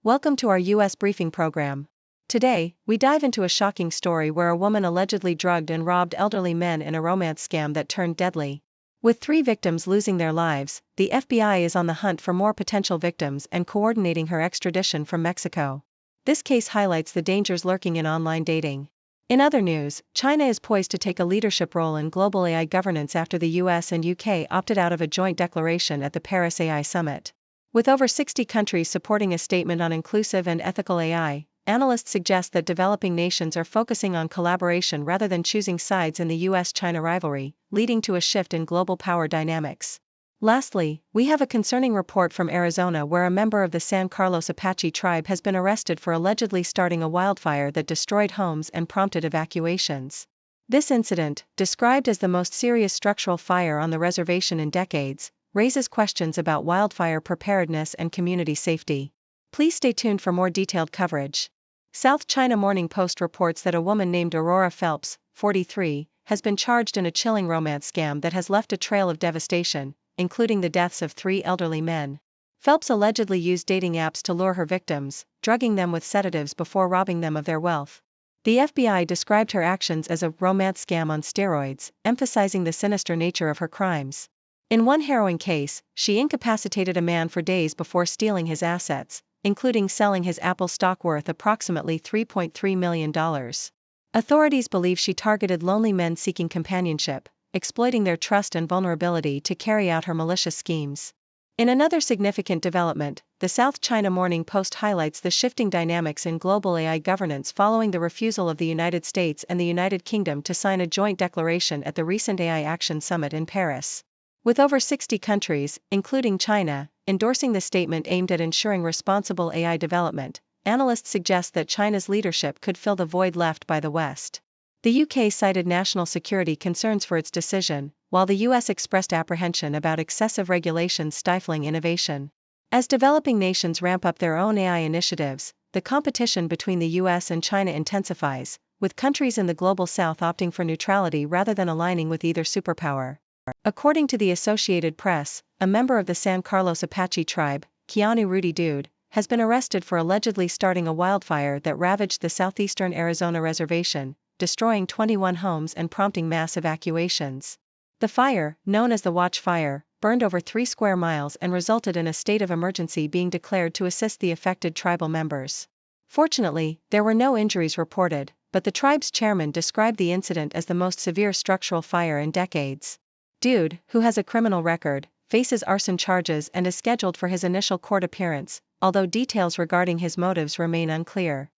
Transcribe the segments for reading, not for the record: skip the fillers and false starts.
Welcome to our U.S. briefing program. Today, we dive into a shocking story where a woman allegedly drugged and robbed elderly men in a romance scam that turned deadly. With 3 victims losing their lives, the FBI is on the hunt for more potential victims and coordinating her extradition from Mexico. This case highlights the dangers lurking in online dating. In other news, China is poised to take a leadership role in global AI governance after the US and UK opted out of a joint declaration at the Paris AI Summit. With over 60 countries supporting a statement on inclusive and ethical AI, analysts suggest that developing nations are focusing on collaboration rather than choosing sides in the US-China rivalry, leading to a shift in global power dynamics. Lastly, we have a concerning report from Arizona where a member of the San Carlos Apache tribe has been arrested for allegedly starting a wildfire that destroyed homes and prompted evacuations. This incident, described as the most serious structural fire on the reservation in decades, raises questions about wildfire preparedness and community safety. Please stay tuned for more detailed coverage. South China Morning Post reports that a woman named Aurora Phelps, 43, has been charged in a chilling romance scam that has left a trail of devastation, including the deaths of 3 elderly men. Phelps allegedly used dating apps to lure her victims, drugging them with sedatives before robbing them of their wealth. The FBI described her actions as a romance scam on steroids, emphasizing the sinister nature of her crimes. In one harrowing case, she incapacitated a man for days before stealing his assets, including selling his Apple stock worth approximately $3.3 million. Authorities believe she targeted lonely men seeking companionship, exploiting their trust and vulnerability to carry out her malicious schemes. In another significant development, the South China Morning Post highlights the shifting dynamics in global AI governance following the refusal of the United States and the United Kingdom to sign a joint declaration at the recent AI Action Summit in Paris. With over 60 countries, including China, endorsing the statement aimed at ensuring responsible AI development, analysts suggest that China's leadership could fill the void left by the West. The UK cited national security concerns for its decision, while the US expressed apprehension about excessive regulations stifling innovation. As developing nations ramp up their own AI initiatives, the competition between the US and China intensifies, with countries in the global south opting for neutrality rather than aligning with either superpower. According to the Associated Press, a member of the San Carlos Apache tribe, Keanu Rudy Dude, has been arrested for allegedly starting a wildfire that ravaged the southeastern Arizona reservation, destroying 21 homes and prompting mass evacuations. The fire, known as the Watch Fire, burned over 3 square miles and resulted in a state of emergency being declared to assist the affected tribal members. Fortunately, there were no injuries reported, but the tribe's chairman described the incident as the most severe structural fire in decades. Dude, who has a criminal record, faces arson charges and is scheduled for his initial court appearance, although details regarding his motives remain unclear.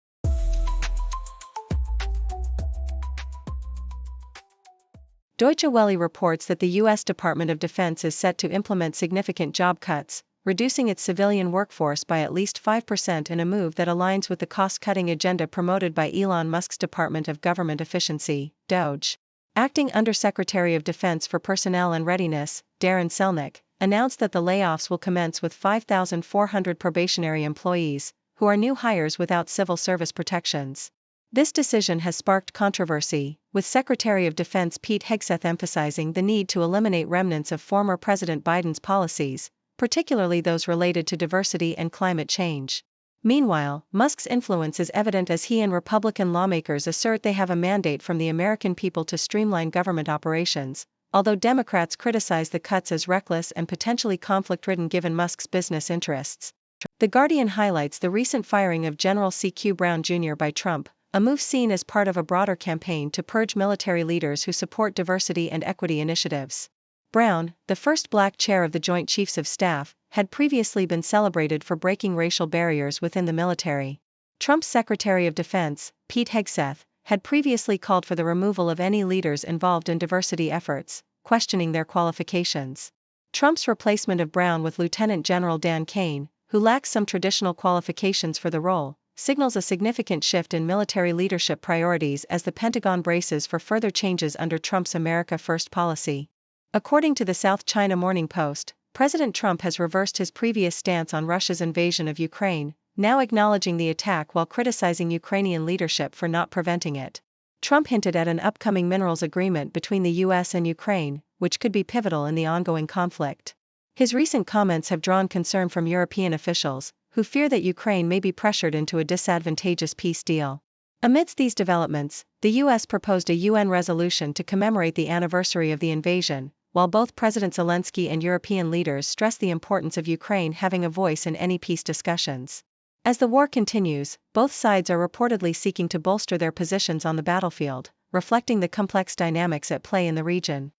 Deutsche Welle reports that the U.S. Department of Defense is set to implement significant job cuts, reducing its civilian workforce by at least 5% in a move that aligns with the cost-cutting agenda promoted by Elon Musk's Department of Government Efficiency, DOGE. Acting Undersecretary of Defense for Personnel and Readiness, Darren Selnick, announced that the layoffs will commence with 5,400 probationary employees, who are new hires without civil service protections. This decision has sparked controversy, with Secretary of Defense Pete Hegseth emphasizing the need to eliminate remnants of former President Biden's policies, particularly those related to diversity and climate change. Meanwhile, Musk's influence is evident as he and Republican lawmakers assert they have a mandate from the American people to streamline government operations, although Democrats criticize the cuts as reckless and potentially conflict-ridden given Musk's business interests. The Guardian highlights the recent firing of General C.Q. Brown Jr. by Trump, a move seen as part of a broader campaign to purge military leaders who support diversity and equity initiatives. Brown, the first black chair of the Joint Chiefs of Staff, had previously been celebrated for breaking racial barriers within the military. Trump's Secretary of Defense, Pete Hegseth, had previously called for the removal of any leaders involved in diversity efforts, questioning their qualifications. Trump's replacement of Brown with Lieutenant General Dan Kane, who lacks some traditional qualifications for the role, signals a significant shift in military leadership priorities as the Pentagon braces for further changes under Trump's America First policy. According to the South China Morning Post, President Trump has reversed his previous stance on Russia's invasion of Ukraine, now acknowledging the attack while criticizing Ukrainian leadership for not preventing it. Trump hinted at an upcoming minerals agreement between the U.S. and Ukraine, which could be pivotal in the ongoing conflict. His recent comments have drawn concern from European officials, who fear that Ukraine may be pressured into a disadvantageous peace deal. Amidst these developments, the U.S. proposed a UN resolution to commemorate the anniversary of the invasion, while both President Zelensky and European leaders stress the importance of Ukraine having a voice in any peace discussions. As the war continues, both sides are reportedly seeking to bolster their positions on the battlefield, reflecting the complex dynamics at play in the region.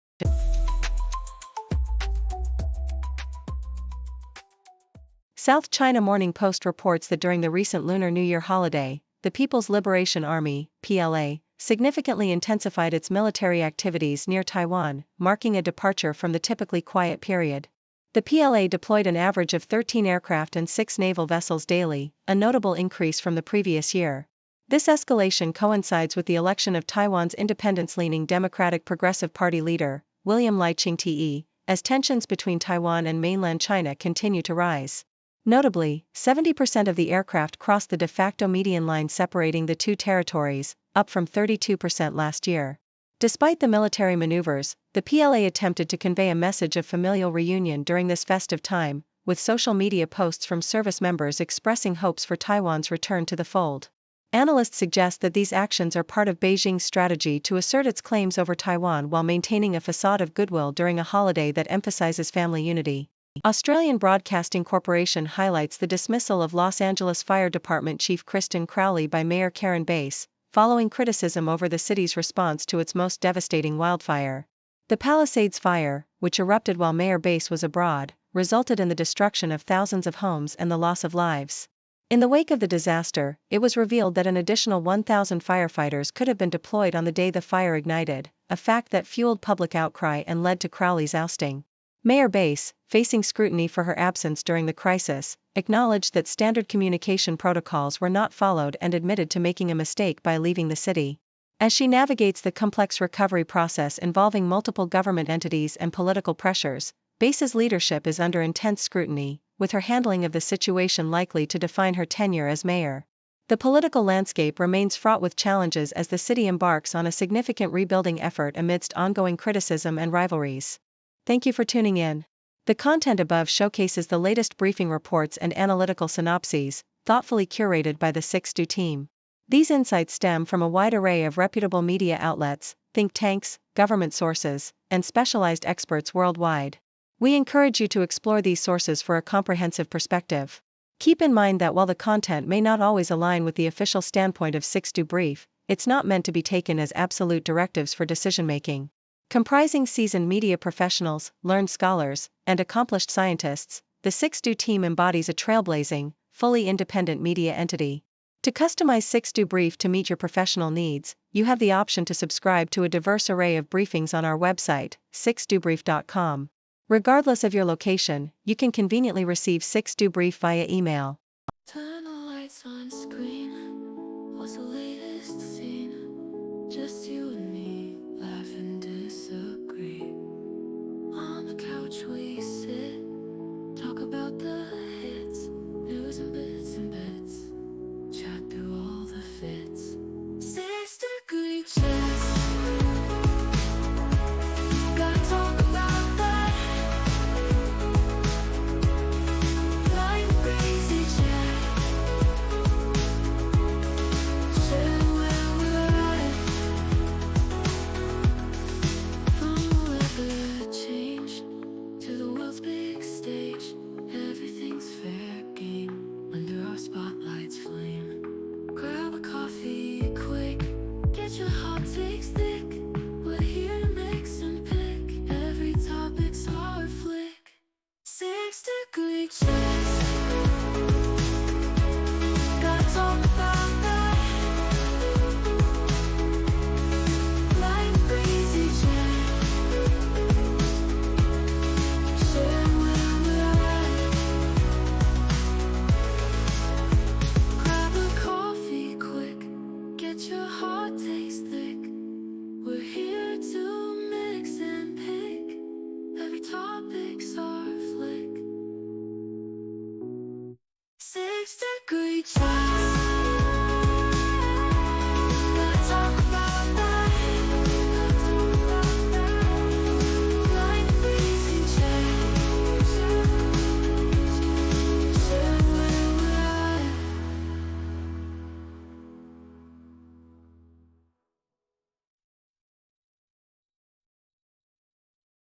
South China Morning Post reports that during the recent Lunar New Year holiday, the People's Liberation Army, PLA, significantly intensified its military activities near Taiwan, marking a departure from the typically quiet period. The PLA deployed an average of 13 aircraft and 6 naval vessels daily, a notable increase from the previous year. This escalation coincides with the election of Taiwan's independence-leaning Democratic Progressive Party leader, William Lai Ching-te, as tensions between Taiwan and mainland China continue to rise. Notably, 70% of the aircraft crossed the de facto median line separating the two territories, up from 32% last year. Despite the military maneuvers, the PLA attempted to convey a message of familial reunion during this festive time, with social media posts from service members expressing hopes for Taiwan's return to the fold. Analysts suggest that these actions are part of Beijing's strategy to assert its claims over Taiwan while maintaining a facade of goodwill during a holiday that emphasizes family unity. Australian Broadcasting Corporation highlights the dismissal of Los Angeles Fire Department Chief Kristen Crowley by Mayor Karen Bass, following criticism over the city's response to its most devastating wildfire. The Palisades fire, which erupted while Mayor Bass was abroad, resulted in the destruction of thousands of homes and the loss of lives. In the wake of the disaster, it was revealed that an additional 1,000 firefighters could have been deployed on the day the fire ignited, a fact that fueled public outcry and led to Crowley's ousting. Mayor Bass, facing scrutiny for her absence during the crisis, acknowledged that standard communication protocols were not followed and admitted to making a mistake by leaving the city. As she navigates the complex recovery process involving multiple government entities and political pressures, Bass's leadership is under intense scrutiny, with her handling of the situation likely to define her tenure as mayor. The political landscape remains fraught with challenges as the city embarks on a significant rebuilding effort amidst ongoing criticism and rivalries. Thank you for tuning in. The content above showcases the latest briefing reports and analytical synopses, thoughtfully curated by the 6Do team. These insights stem from a wide array of reputable media outlets, think tanks, government sources, and specialized experts worldwide. We encourage you to explore these sources for a comprehensive perspective. Keep in mind that while the content may not always align with the official standpoint of 6Do Brief, it's not meant to be taken as absolute directives for decision-making. Comprising seasoned media professionals, learned scholars, and accomplished scientists, the 6Do team embodies a trailblazing, fully independent media entity. To customize 6Do Brief to meet your professional needs, you have the option to subscribe to a diverse array of briefings on our website, 6dobrief.com. Regardless of your location, you can conveniently receive 6Do Brief via email. Turn the lights on screen. What's the latest scene? Just you and me, laugh and disagree. On the couch we sit, talk about the hits, news and bits, chat through all the fits. 6-degree chats, gotta talk about that. Like crazy chat, share where we're at. From the weather change to the world's big stage, everything's fair game under our spotlight's flame. Grab a coffee quick, get your hot takes thick. We're here to mix and pick, every topic's our flick. 6-degree chats, gotta talk about that. Like crazy chat, share where we're at. Grab a coffee quick, get your hot takes thick. We're here to mix and pick, every topic's our flick. 6-degree chats.